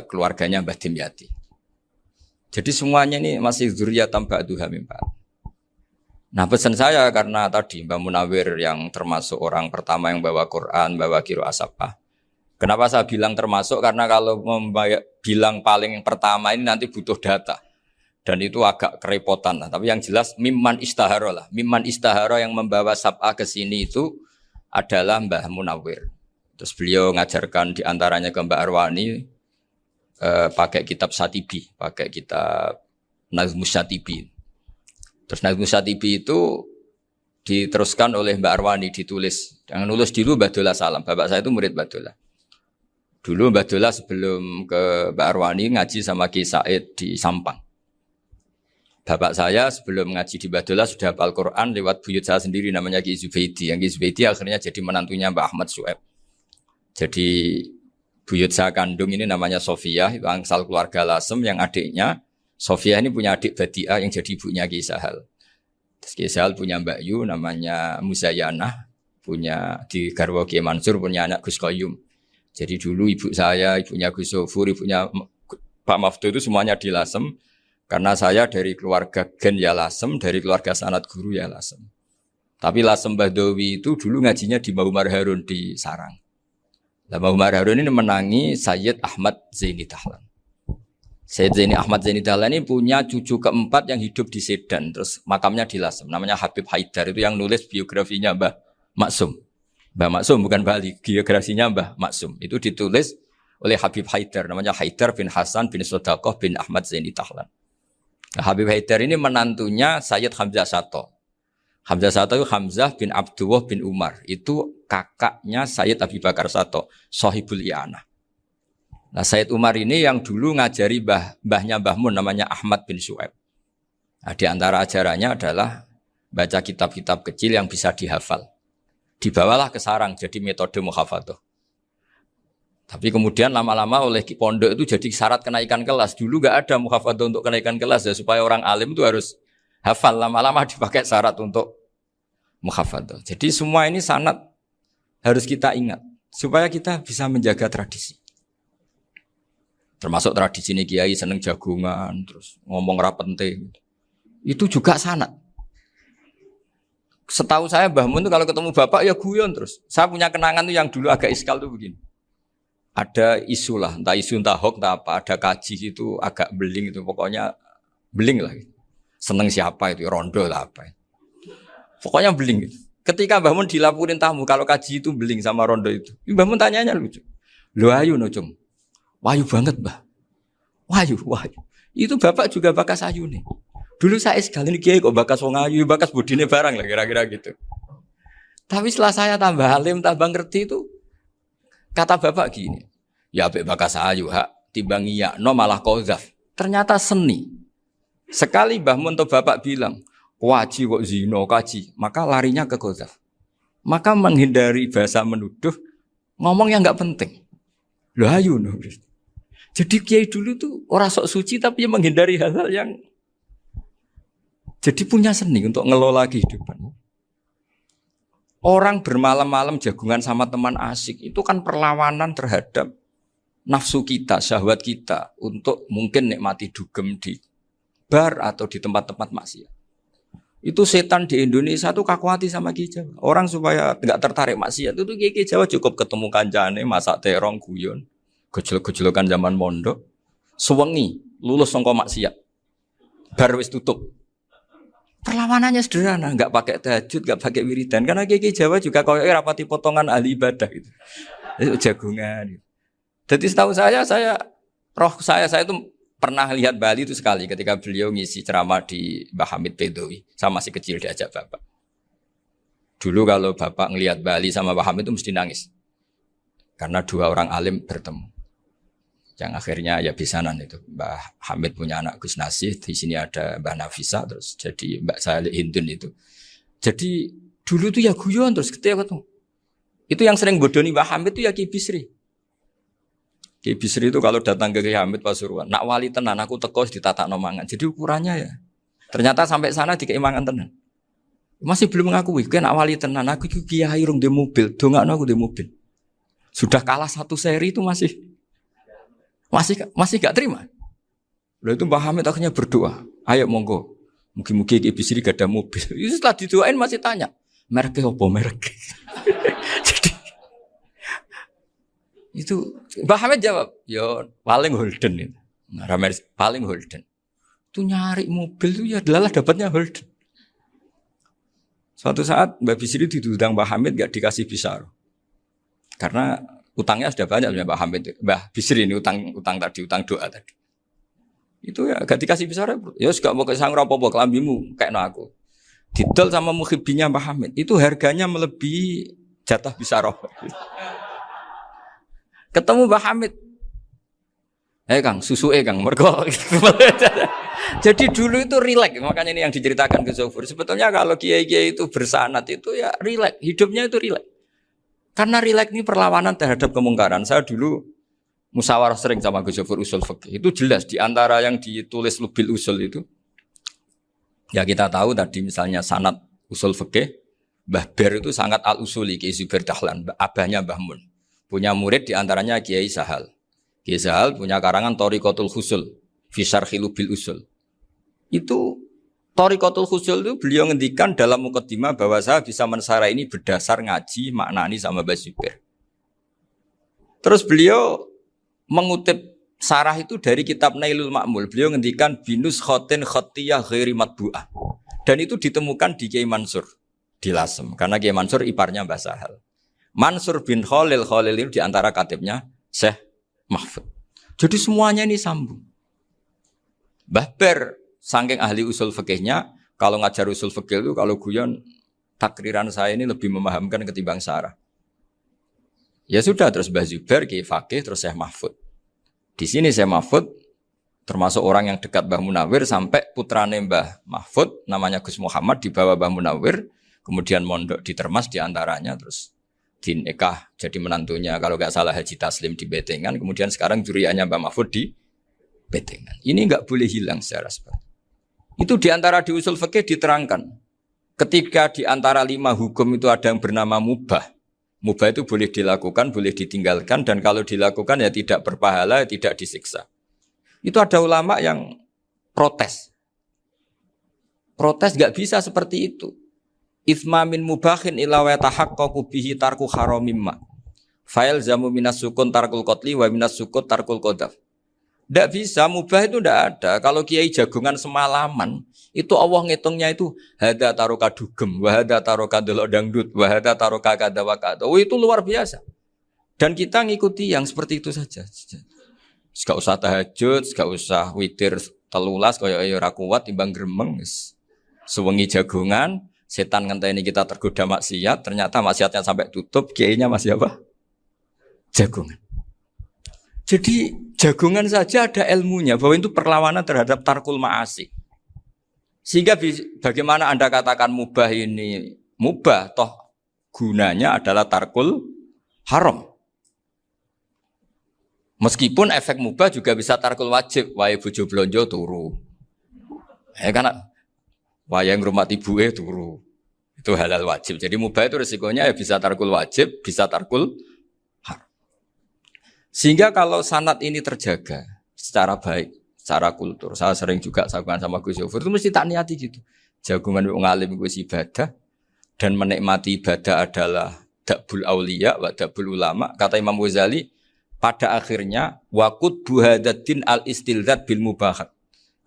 keluarganya Mbah Dimyati. Jadi semuanya ini masih dzurriyyatan ba'duha min ba'd. Nah pesan saya karena tadi Mbah Munawwir yang termasuk orang pertama yang bawa Quran, bawa qiraah sab'ah. Kenapa saya bilang termasuk? Karena kalau bilang paling pertama ini nanti butuh data. Dan itu agak kerepotan lah. Tapi yang jelas mimman istahara lah. Mimman istahara yang membawa sab'ah ke sini itu adalah Mbah Munawwir. Terus beliau ngajarkan diantaranya ke Mbak Arwani, pakai kitab Satibi, pakai kitab Nazmus Satibi. Terus Nazmus Satibi itu diteruskan oleh Mbak Arwani, ditulis. Yang nulis dulu Mbak Dola Salam. Bapak saya itu murid Mbak Dola. Dulu Mbak Dola sebelum ke Mbak Arwani ngaji sama Ki Said di Sampang. Bapak saya sebelum ngaji di Mbak Dola sudah hafal Quran lewat buyut saya sendiri namanya Ki Zubaidi. Yang Ki Zubaidi akhirnya jadi menantunya Mbak Ahmad Su'eb. Jadi buyut saya kandung ini namanya Sofia, itu angsal keluarga Lasem yang adiknya. Sofia ini punya adik Badi'ah yang jadi ibunya Ki Sahal. Terus Ki Sahal punya Mbak Yu namanya Muzayanah, punya di garwa Ki Mansur punya anak Gus Qayyum. Jadi dulu ibu saya, ibunya Gus Sofur, ibunya Pak Maftuh itu semuanya di Lasem. Karena saya dari keluarga Gen ya Lasem, dari keluarga sanad guru ya Lasem. Tapi Lasem Bahdawi itu dulu ngajinya di Mbah Umar Harun di Sarang. Mbah Umar Harun ini menangi Sayyid Ahmad Zaini Dahlan. Sayyid Zaini Ahmad Zaini Dahlan ini punya cucu keempat yang hidup di Sedan. Terus makamnya di Lasem. Namanya Habib Haidar. Itu yang nulis biografinya Mbah Maksum. Mbah Maksum bukan Bali. Biografinya Mbah Maksum. Itu ditulis oleh Habib Haidar, namanya Haidar bin Hasan bin Sodaqoh bin Ahmad Zaini Tahlan. Nah, Habib Haidar ini menantunya Sayyid Hamzah Sato. Hamzah Sato itu Hamzah bin Abdullah bin Umar. Itu kakaknya Sayyid Abi Bakar Sato, Sohibul I'anah. Nah, Sayyid Umar ini yang dulu ngajari mbahnya Mbah Mun namanya Ahmad bin Syuaib. Nah, di antara ajarannya adalah baca kitab-kitab kecil yang bisa dihafal. Dibawalah ke sarang jadi metode muhafadzah. Tapi kemudian lama-lama oleh pondok itu jadi syarat kenaikan kelas. Dulu gak ada muhafadzah untuk kenaikan kelas ya, supaya orang alim itu harus hafal. Lama-lama dipakai syarat untuk muhafadzah. Jadi semua ini sanad harus kita ingat supaya kita bisa menjaga tradisi. Termasuk tradisi ini kiai seneng jagungan, terus ngomong ra penting. Itu juga sanad. Setahu saya Mbah Mun itu kalau ketemu bapak ya guyon terus. Saya punya kenangan tuh yang dulu agak iskal tuh begini. Ada isu lah, entah isu entah hoax entah apa, ada kaji itu agak beling itu, pokoknya beling lah. Seneng siapa itu, rondo lah apa. Pokoknya beling. Ketika Mbah Mun dilaporin tamu kalau kaji itu beling sama rondo itu, Mbah Mun tanyanya lucu. Lho ayu no cung. Wahyu banget Mbah. Wahyu. Itu bapak juga bakas ayu nih. Dulu saya sekali ini kiai kok bakas wong ayu, bakas budine barang lah kira-kira gitu. Tapi setelah saya tambah alim, tambah ngerti itu, kata bapak gini, ya apik bakas ayu hak, timbang iya, no malah kozaf. Ternyata seni. Sekali Mbah Mun atau bapak bilang, waji kok zino kaji, maka larinya ke kozaf. Maka menghindari bahasa menuduh, ngomong yang nggak penting. Loh ayu no. Jadi kiai dulu tuh orang sok suci tapi menghindari hal-hal yang jadi punya seni untuk ngelola kehidupan. Orang bermalam-malam jagungan sama teman asik itu kan perlawanan terhadap nafsu kita, syahwat kita untuk mungkin nikmati dugem di bar atau di tempat-tempat maksiat. Itu setan di Indonesia tuh kakuati sama Ki Jawa. Orang supaya enggak tertarik maksiat itu Ki Jawa cukup ketemu kancane masak terong guyon, gejol-gejolokan zaman mondok, suwengi lulus saka maksiat. Bar wis tutup. Perlawanannya sederhana, enggak pakai tahajud, enggak pakai wiridan karena Ki Jawa juga koyoke rapati potongan ahli ibadah gitu. Itu jagungan gitu. Jadi setahu saya itu pernah lihat Bali itu sekali ketika beliau ngisi ceramah di Mbah Hamid Bedowi. Saya masih kecil diajak bapak. Dulu kalau bapak ngelihat Bali sama Mbah Hamid itu mesti nangis. Karena dua orang alim bertemu. Yang akhirnya ya bisanan itu. Mbah Hamid punya anak Gus Nasih, di sini ada Mbah Nafisa, terus jadi Mbak Salih Hindun itu. Jadi dulu tuh ya guyon terus ketika ketemu. Itu yang sering bodoni Mbah Hamid itu ya Ki Bisri. Ki Bisri itu kalau datang ke Ki Hamid Pasuruan, nak wali tenan aku teko ditatakno mangan. Jadi ukurannya ya. Ternyata sampai sana dikei mangan tenan. Masih belum mengakui, kan nak wali tenan aku iki kiai rung di mobil, dongakno aku di mobil. Sudah kalah satu seri itu masih gak terima. Lalu itu Mbah Hamid akhirnya berdoa, ayo monggo, mungkin-mungkin Ki Bisri gak ada mobil. Itu setelah didoain masih tanya, mereknya apa merek? Jadi itu Mbah Hamid jawab, yo paling Holden itu, paling Holden. Itu nyari mobil itu ya adalah dapatnya Holden. Suatu saat Mbah Bisri diundang Mbah Hamid gak dikasih bisaro, karena utangnya sudah banyak Mbah Hamid. Mbah Bisri ini utang doa tadi. Itu ya gak dikasih bisaro, ya gak mau kesang apa-apa kelambimu kayak aku. Didol sama muhibbinya Mbah Hamid, itu harganya melebihi jatah bisaro. Ketemu Mbah Hamid, Kang, susu Kang, mergo. Jadi dulu itu rileks, makanya ini yang diceritakan ke Zofur. Sebetulnya kalau kiai-kiai itu bersanad itu ya rileks, hidupnya itu rileks. Karena rileks ini perlawanan terhadap kemungkaran. Saya dulu musyawarah sering sama Gus Zofur usul fikih. Itu jelas di antara yang ditulis Lubil Usul itu. Ya kita tahu tadi misalnya sanad usul fikih, Mbah Ber itu sangat al-usuli, Kiai Zubair Dahlan, abahnya Mbah Mun. Punya murid di antaranya Kiai Sahal. Kiai Sahal punya karangan Thariqatul Husul, fi syarhi Lubil Usul. Itu Thariqatul Husul itu beliau ngendikan dalam mukaddimah bahwa saya bisa mensyarah ini berdasar ngaji maknani sama Mbah Zubair. Terus beliau mengutip sarah itu dari kitab Nailul Ma'mul. Beliau ngendikan binus khotin khotiyah ghairi matbu'ah. Dan itu ditemukan di Kiai Mansur di Lasem. Karena Kiai Mansur iparnya Mbah Sahal. Mansur bin Khalil itu diantara katibnya Syekh mahfud. Jadi semuanya ini sambung. Mbah Ber, saking ahli usul fikihnya, kalau ngajar usul fikih itu kalau guyon takriran saya ini lebih memahamkan ketimbang Sarah. Ya sudah, terus Mbah Zubair, Kiai Fakih, terus Syekh Mahfud. Di sini Syekh Mahfud termasuk orang yang dekat Mbah Munawir sampai putrane Mbah Mahfud namanya Gus Muhammad dibawa Mbah Munawir, kemudian mondok di Termas diantaranya, terus dinikah jadi menantunya kalau nggak salah Haji Taslim di Betengan, kemudian sekarang juriannya Mbah Mahfud di Betengan. Ini nggak boleh hilang secara seperti itu. Diantara di usul fikih diterangkan ketika diantara 5 hukum itu ada yang bernama mubah. Mubah itu boleh dilakukan, boleh ditinggalkan, dan kalau dilakukan ya tidak berpahala, tidak disiksa. Itu ada ulama yang protes. Protes nggak bisa seperti itu. Itsma min mubahin ila wa tahaqqaqu bihi tarku haramimma. Fa'il zamu minas sukun tarkul qatli wa minas sukut tarkul qadaf. Tidak bisa, mubah itu tidak ada. Kalau kiai jagungan semalaman, itu Allah ngitungnya itu hada taroka dugem, wahada taroka delok dangdut, wahada taroka kada wakada. Oh, itu luar biasa. Dan kita ngikuti yang seperti itu saja. Gak usah tahajud, gak usah witir telulas, kaya ora kuat timbang gremeng. Sewengi jagungan, setan ngenteni kita tergoda maksiat, ternyata maksiatnya sampai tutup, kiainya masih apa? Jagungan. Jadi jagungan saja ada ilmunya bahwa itu perlawanan terhadap tarkul ma'asi. Sehingga bagaimana Anda katakan mubah ini mubah, toh gunanya adalah tarkul haram. Meskipun efek mubah juga bisa tarkul wajib, wae bojo blonjo turu. Karena wae ngrumati ibuke turu. Itu halal wajib. Jadi mubah itu resikonya ya bisa tarkul wajib, bisa tarkul haram. Sehingga kalau sanad ini terjaga secara baik, secara kultur, saya sering juga sakuan sama Gus Yofur, itu mesti tak niati gitu. Jagungan wong alim Gus ibadah dan menikmati ibadah adalah dabul auliya wa dabul ulama. Kata Imam Ghazali, pada akhirnya waqud buhadatin al-istilzat bil mubahat.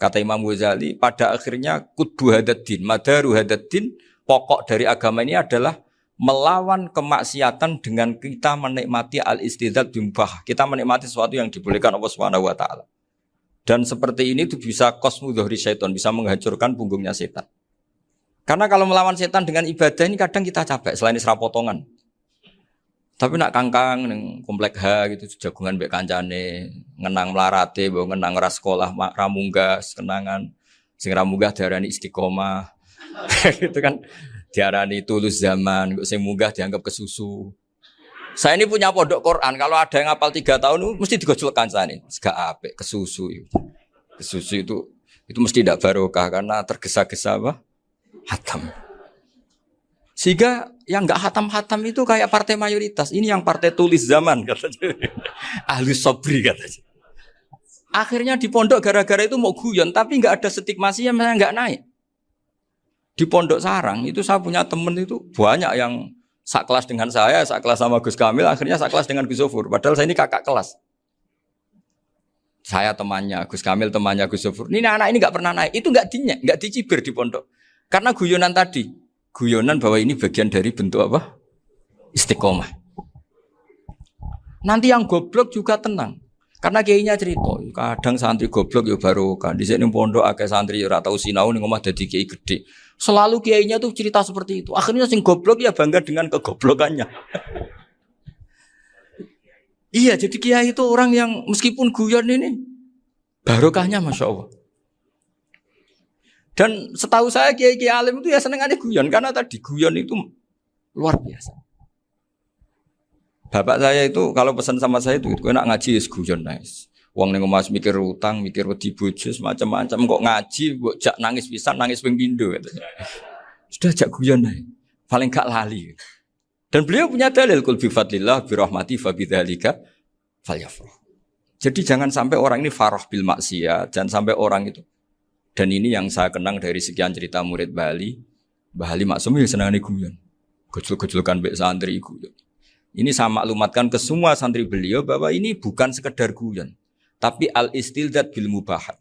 Kata Imam Ghazali, pada akhirnya qutbu hadatin, madaru hadatin, pokok dari agama ini adalah melawan kemaksiatan dengan kita menikmati al-istidzat bimubah. Kita menikmati sesuatu yang dibolehkan Allah Subhanahu wa taala. Dan seperti ini itu bisa qasmu dhuhri syaitan, bisa menghancurkan punggungnya setan. Karena kalau melawan setan dengan ibadah ini kadang kita capek selain isra potongan. Tapi nak kangkang ning komplek H gitu jagungan mbek kancane, ngenang mlarate, mbok ngenang ora sekolah ramunggah, kenangan sing ramunggah diarani istiqomah. Gitu kan. Diarani tulus zaman, sing munggah dianggap kesusu. Saya ini punya pondok Quran, kalau ada yang hafal 3 tahun mesti digojol kancane. Gak apik kesusu itu. Kesusu itu mesti tidak barokah karena tergesa-gesa apa? Hatam. Sehingga yang enggak hatam-hatam itu kayak partai mayoritas. Ini yang partai tulis zaman katanya. Ahli sobri katanya. Akhirnya di pondok gara-gara itu mau guyon, tapi enggak ada stigmasi yang enggak naik. Di Pondok Sarang itu saya punya teman itu banyak yang sekelas dengan saya, sekelas sama Gus Kamil, akhirnya sekelas dengan Gus Zofur. Padahal saya ini kakak kelas. Saya temannya, Gus Kamil temannya Gus Zofur. Ini anak ini nggak pernah naik, itu nggak dinyek, nggak dicibir di pondok. Karena guyonan tadi, guyonan bahwa ini bagian dari bentuk apa? Istiqomah. Nanti yang goblok juga tenang. Karena kiainya cerita, kadang santri goblok ya baru kan. Di sini pondok akeh santri ora tau sinau ning omah dadi kiai gede. Selalu kiainya tuh cerita seperti itu. Akhirnya sing goblok ya bangga dengan kegoblokannya. Iya, jadi kiai itu orang yang meskipun guyon ini barokahnya Masya Allah. Dan setahu saya kiai-kiai alim itu ya senengannya guyon karena tadi guyon itu luar biasa. Bapak saya itu kalau pesan sama saya itu enak ngaji is guyon nice. Wong ning omah mikir utang, mikir wedi bojo macam-macam kok ngaji mbok jak nangis pisan, nangis ping pindho katanya. Sudah jak guyon ae. Paling gak lali. Dan beliau punya dalil kul bi fadlillah bi rahmati fa bidzalika falyafrah. Jadi jangan sampai orang ini farah bil maksiat, jangan sampai orang itu. Dan ini yang saya kenang dari sekian cerita murid Bali. Mbah Ali Maksum ya senengane guyon. Gojol-gojolkan mbek santri guyon. Ini saya maklumatkan ke semua santri beliau bahwa ini bukan sekedar guyon, tapi al-istildzat bil mubahat.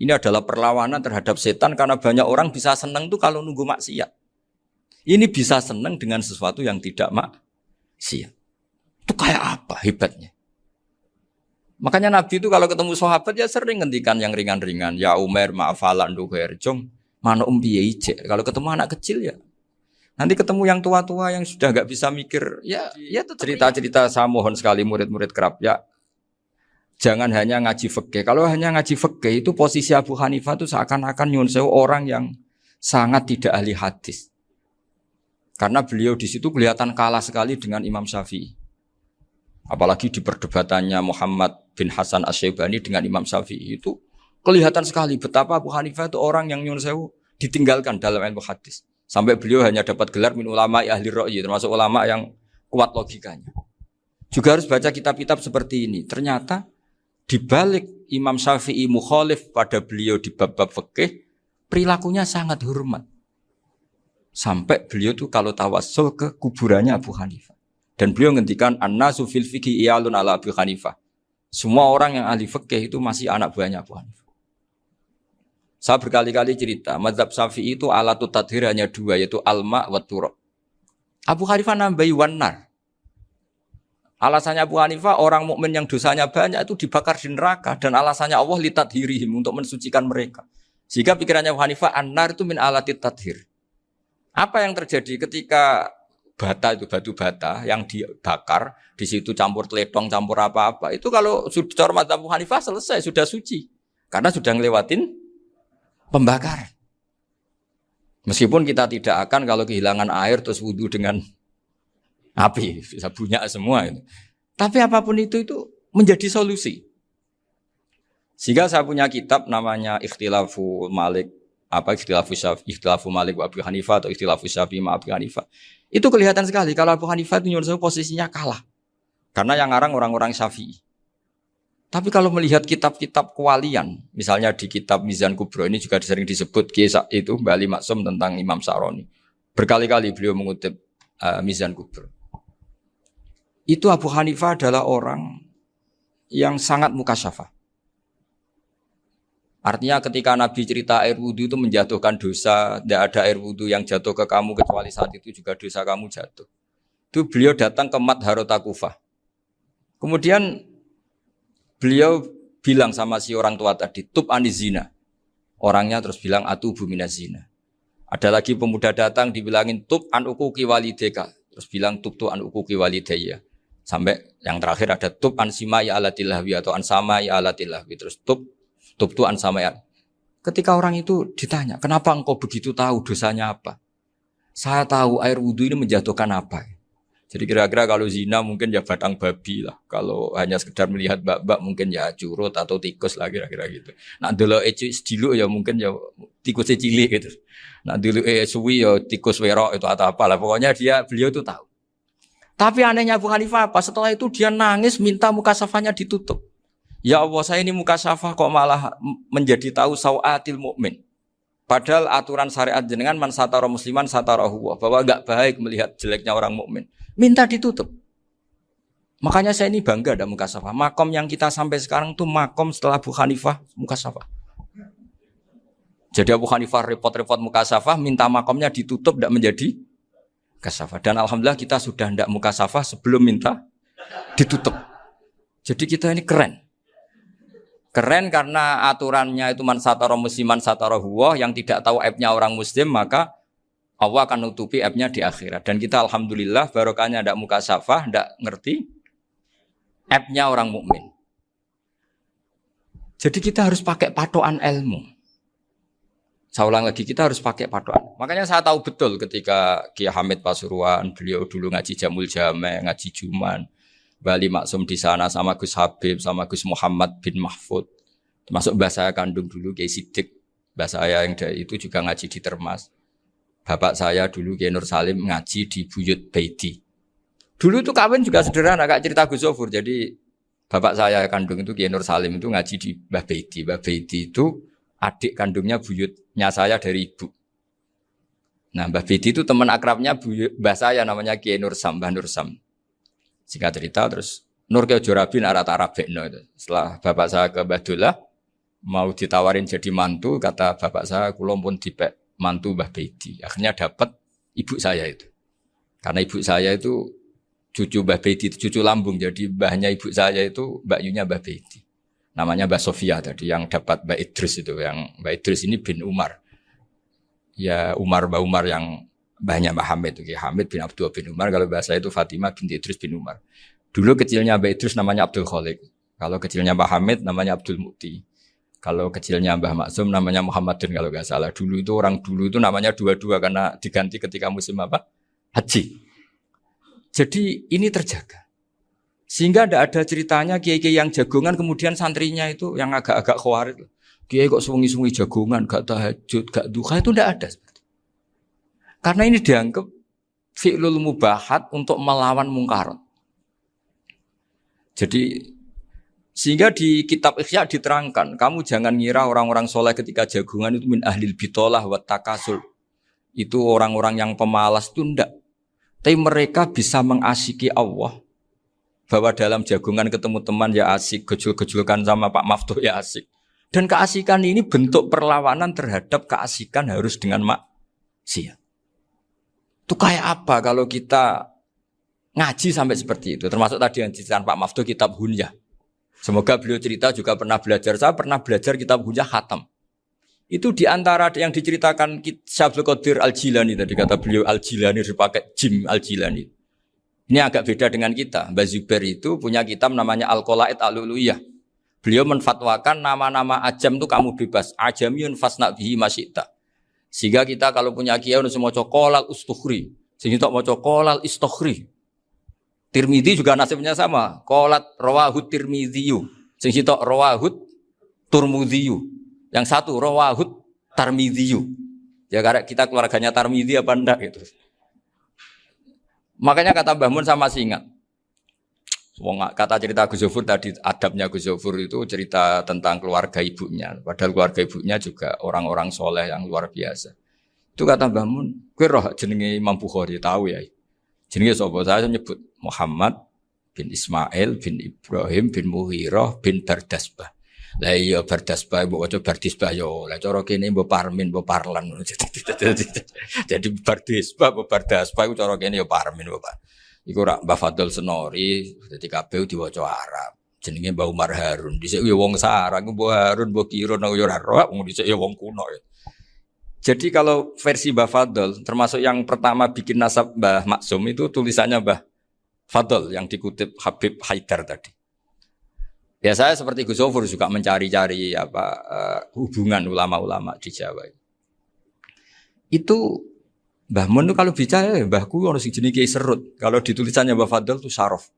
Ini adalah perlawanan terhadap setan karena banyak orang bisa senang tuh kalau nunggu maksiat. Ini bisa senang dengan sesuatu yang tidak maksiat. Itu kayak apa hebatnya? Makanya Nabi itu kalau ketemu sahabat ya sering ngendikan yang ringan-ringan. Ya Umar ma'afalan duher jong. Mana piye ije. Kalau ketemu anak kecil ya. Nanti ketemu yang tua-tua yang sudah nggak bisa mikir. Ya cerita-cerita saya mohon sekali murid-murid kerap ya. Jangan hanya ngaji fikih. Kalau hanya ngaji fikih itu posisi Abu Hanifah itu seakan-akan nyun sewu orang yang sangat tidak ahli hadis. Karena beliau di situ kelihatan kalah sekali dengan Imam Syafi'i. Apalagi di perdebatannya Muhammad bin Hasan Asy-Syaibani dengan Imam Syafi'i itu kelihatan sekali betapa Abu Hanifah itu orang yang nyun sewu ditinggalkan dalam ilmu hadis. Sampai beliau hanya dapat gelar min ulama ahli ra'yi, termasuk ulama yang kuat logikanya. Juga harus baca kitab-kitab seperti ini. Ternyata di balik Imam Syafi'i mukhalif pada beliau di bab-bab fikih, perilakunya sangat hormat. Sampai beliau tuh kalau tawassul ke kuburannya Abu Hanifah. Dan beliau ngendikan an-nasu fil fiqhi iyalun ala Abu Hanifah. Semua orang yang ahli fikih itu masih anak buahnya Abu Hanifah. Saya berkali-kali cerita, mazhab Syafi'i itu alatut tadhir hanya dua, yaitu alma wa turab. Abu Hanifah nambahi wanar. Alasannya Abu Hanifah orang mukmin yang dosanya banyak itu dibakar di neraka dan alasannya Allah litadhirihim untuk mensucikan mereka. Sehingga pikirannya Abu Hanifah an-nar itu min alatit tadhir. Apa yang terjadi ketika bata itu batu bata yang dibakar di situ campur teledong campur apa-apa itu kalau sudah mazhab Abu Hanifah selesai sudah suci karena sudah ngelewatin pembakaran. Meskipun kita tidak akan kalau kehilangan air terus wudu dengan api bisa bunyak semua itu. Tapi apapun itu menjadi solusi. Sehingga saya punya kitab namanya Ikhtilafu Malik Ikhtilafu Malik wa Abu Hanifah atau Ikhtilafu Syafi'i ma Abu Hanifah. Itu kelihatan sekali kalau Abu Hanifah itu nyuruh posisinya kalah. Karena yang ngarang orang-orang Syafi'i. Tapi kalau melihat kitab-kitab kewalian, misalnya di kitab Mizan Kubro ini juga sering disebut kisah itu Mbak Ali Maksum tentang Imam Sa'roni. Berkali-kali beliau mengutip Mizan Kubro. Itu Abu Hanifah adalah orang yang sangat mukasyafah. Artinya ketika Nabi cerita air wudhu itu menjatuhkan dosa, tidak ada air wudhu yang jatuh ke kamu kecuali saat itu juga dosa kamu jatuh. Itu beliau datang ke Madharota Kufah. Kemudian beliau bilang sama si orang tua tadi, tub anizina. Orangnya terus bilang atubu minazina. Ada lagi pemuda datang dibilangin tub an ukuki walideka. Terus bilang tub tu an ukuki walidaya. Sampai yang terakhir ada tub an simai alatilahwi atau an samai alatilahwi. Terus tub tu an samai. Ketika orang itu ditanya, kenapa engkau begitu tahu dosanya apa? Saya tahu air wudhu ini menjatuhkan apa. Jadi kira-kira kalau zina mungkin ya batang babi lah. Kalau hanya sekedar melihat bak-bak mungkin ya curut atau tikus lah kira-kira gitu. Nah dulu sediluk ya mungkin ya tikus cilik gitu. Nah dulu suwi ya tikus werok itu atau apalah. Pokoknya beliau itu tahu. Tapi anehnya Abu Hanifah apa? Setelah itu dia nangis minta muka safanya ditutup. Ya Allah saya ini muka safah kok malah menjadi tahu sawatil mukmin. Padahal aturan syariat jenengan man satara musliman satarahu bahwa enggak baik melihat jeleknya orang mukmin. Minta ditutup. Makanya saya ini bangga ada muka safah. Makom yang kita sampai sekarang tuh makom setelah Abu Hanifah muka safah. Jadi Abu Hanifah repot-repot muka safah minta makomnya ditutup enggak menjadi muka safah. Dan alhamdulillah kita sudah enggak muka safah sebelum minta ditutup. Jadi kita ini keren. Keren karena aturannya itu man satara musliman satara huwa, yang tidak tahu aibnya orang muslim maka Allah akan nutupi aibnya di akhirat. Dan kita alhamdulillah barokahnya ndak muka syafah, ndak ngerti aibnya orang mukmin. Jadi kita harus pakai patokan ilmu. Saya ulang lagi, kita harus pakai patokan. Makanya saya tahu betul ketika Kiai Hamid Pasuruan, beliau dulu ngaji Jamul Jame, ngaji Juman, Bali Maksum di sana sama Gus Habib, sama Gus Muhammad bin Mahfud. Termasuk mbah saya kandung dulu Kiai Sidik. Mbah saya yang dari itu juga ngaji di Termas. Bapak saya dulu Kiai Nur Salim ngaji di Buyut Baiti. Dulu itu kawin juga sederhana, kayak cerita Gus Zofur. Jadi bapak saya kandung itu Kiai Nur Salim itu ngaji di Mbah Baiti. Mbah Baiti itu adik kandungnya buyutnya saya dari ibu. Nah Mbah Baiti itu teman akrabnya mbah saya namanya Kiai Nur Sam, Mbah Nur Sam. Singkat cerita terus Nur Kiai Jorabi narat Arabekno itu. Setelah bapak saya ke Badullah mau ditawarin jadi mantu, kata bapak saya kula pun dipek mantu Mbah Baiti. Akhirnya dapat ibu saya itu. Karena ibu saya itu cucu Mbah Bedi, cucu lambung. Jadi mbahnya ibu saya itu mbaknya Mbah Bedi. Namanya Mbah Sofia tadi yang dapat Mbah Idris itu. Yang Mbah Idris ini bin Umar. Ya Mbah Umar yang mbahnya Mbah Hamid. Hamid bin Abdul bin Umar. Kalau bahasa itu Fatimah binti Idris bin Umar. Dulu kecilnya Mbah Idris namanya Abdul Khalik. Kalau kecilnya Mbah Hamid namanya Abdul Mukti. Kalau kecilnya Mbah Maksum namanya Muhammadun kalau nggak salah. Dulu itu orang dulu itu namanya dua-dua karena diganti ketika musim apa? Haji. Jadi ini terjaga. Sehingga tidak ada ceritanya kiai-kiai yang jagongan kemudian santrinya itu yang agak-agak khawatir. Kiai kok sungi-sungi jagongan, gak tahajud, gak duha, itu tidak ada. Karena ini dianggap fi'lul mubahat untuk melawan mungkarat. Jadi sehingga di kitab Ihya diterangkan, kamu jangan ngira orang-orang soleh ketika jagongan itu min ahlil bitolah wa takasul. Itu orang-orang yang pemalas itu enggak. Tapi mereka bisa mengasyiki Allah. Bahwa dalam jagungan ketemu teman ya asik, gejul-gejulkan sama Pak Maftuh ya asik. Dan keasikan ini bentuk perlawanan terhadap keasikan harus dengan maksiat. Itu kayak apa kalau kita ngaji sampai seperti itu. Termasuk tadi yang diceritakan Pak Maftuh kitab Hunyah. Semoga beliau cerita juga pernah belajar. Saya pernah belajar kitab Hunyah khatam. Itu diantara yang diceritakan Syabdul Qadir Al-Jilani tadi kata beliau Al-Jilani dipakai Jim Al-Jilani. Ini agak beda dengan kita. Mbah Zubair itu punya kitab namanya Al-Qalaid Al-Uluyah. Beliau menfatwakan nama-nama ajam itu kamu bebas. Ajamiyun fasna bihi masyita. Sehingga kita kalau punya kiai harus mau qolal ustukhri. Sehingga mau qolal istukhri. Tirmidzi juga nasibnya sama. Qolat rawahut Tirmidziyu. Sehingga rawahut Turmudziyu. Yang satu rawahut Tarmidziyu. Ya karena kita keluarganya Tarmidzi apa enggak gitu. Makanya kata Mbah Mun sama masih ingat. Kata cerita Gus Zofur tadi, adabnya Gus Zofur itu cerita tentang keluarga ibunya. Padahal keluarga ibunya juga orang-orang soleh yang luar biasa. Itu kata Mbah Mun, kowe roh jenenge Imam Bukhari tahu ya. Jenenge sapa? Saya nyebut Muhammad bin Ismail bin Ibrahim bin Muhirah bin Bardasbah. Lah iya Bardasbah mbok waca Bardisbah yo. Lah cara kene mbok Parmin mbok Parlan. Jadi Bardisbah mbok Bardasbah iku cara kene yo Parmin mbok. Iku rak Mbah Fadl Senori dadi kabeh diwaca Arab. Jenenge Mbah Umar Harun. Dhisik yo wong sarang Mbah Harun mbok kira nang yo ora roh wong dhisik yo wong kuno ya. Jadi kalau versi Mbah Fadl termasuk yang pertama bikin nasab Mbah Maksum itu tulisannya Mbah Fadl yang dikutip Habib Haidar tadi. Ya saya seperti Gus Zofur juga mencari-cari hubungan ulama-ulama di Jawa. Itu Mbah Mun itu kalau bicara mbahku harus jenis Kiai Serut. Kalau ditulisannya Mbah Fadl itu Sarof.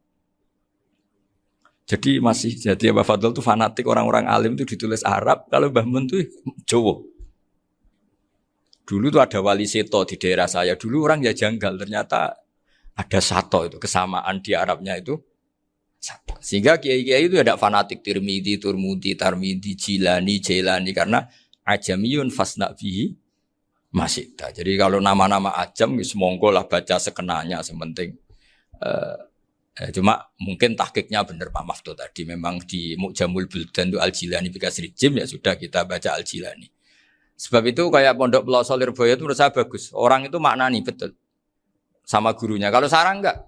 Jadi Mbah Fadl itu fanatik orang-orang alim itu ditulis Arab. Kalau Mbah Mun itu Jawa. Dulu tuh ada wali seto di daerah saya. Dulu orang ya janggal. Ternyata ada sato itu kesamaan di Arabnya itu. Sehingga kiai-kiai itu ada fanatik Tirmidzi, Turmudi, Tarmidi, Jilani, Jailani karena ajamiyun fasna bihi masyita. Jadi kalau nama-nama ajam semonggo lah baca sekenanya sementing. Cuma mungkin tahqiqnya benar Pak Maftuh tadi memang di Mu'jamul Buldan itu Al-Jilani bikasri jim ya sudah kita baca Al-Jilani. Sebab itu kayak Pondok Pelosok Lirboyo itu menurut saya bagus. Orang itu maknani betul sama gurunya. Kalau sarang enggak.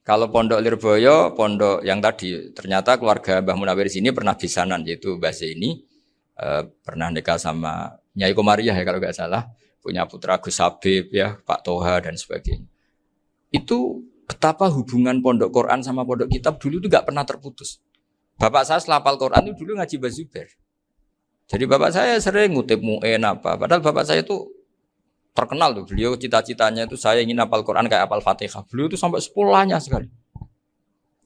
Kalau Pondok Lirboyo, pondok yang tadi, ternyata keluarga Mbah Munawir sini pernah bisanan, yaitu Mbah Zaini, pernah nikah sama Nyai Komariah ya kalau nggak salah, punya putra Gus Habib ya, Pak Toha dan sebagainya. Itu betapa hubungan pondok Quran sama pondok kitab dulu itu nggak pernah terputus. Bapak saya selapal Quran itu dulu ngaji Mbah Zubair. Jadi bapak saya sering ngutip mu'en apa, padahal bapak saya itu terkenal tuh, beliau cita-citanya itu saya ingin hafal Quran kayak hafal Fatihah. Beliau itu sampai sepulahnya sekali.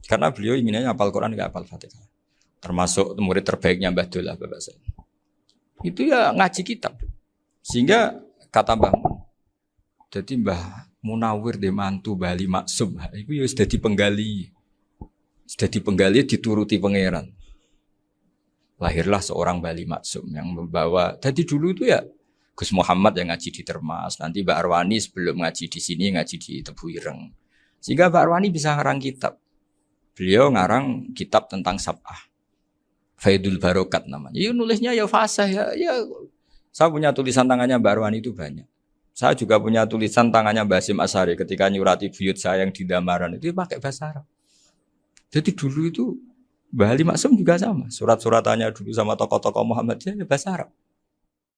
Karena beliau inginnya hafal Quran kayak hafal Fatihah. Termasuk murid terbaiknya Mbah Dullah bapak saya. Itu ya ngaji kitab. Sehingga kata Mbah Mun, jadi Mbah Munawir de mantu Bali Maksum, itu ya sudah dipenggali. Sudah dipenggali dituruti pangeran. Lahirlah seorang Bali Maksum yang membawa. Jadi dulu itu ya Gus Muhammad yang ngaji di Termas, nanti Mbak Arwani sebelum ngaji di sini ngaji di Tebu Ireng. Sehingga Mbak Arwani bisa ngarang kitab. Beliau ngarang kitab tentang Sab'ah. Faidul Barokat namanya. Ya nulisnya ya fasih ya. Saya punya tulisan tangannya Mbak Arwani itu banyak. Saya juga punya tulisan tangannya Mbah Hasyim Asy'ari ketika nyurati buyut saya yang di Damaran itu pakai bahasa Arab. Jadi dulu itu Mbah Ali Maksum juga sama. Surat-suratannya dulu sama tokoh-tokoh Muhammadiyah ya bahasa Arab.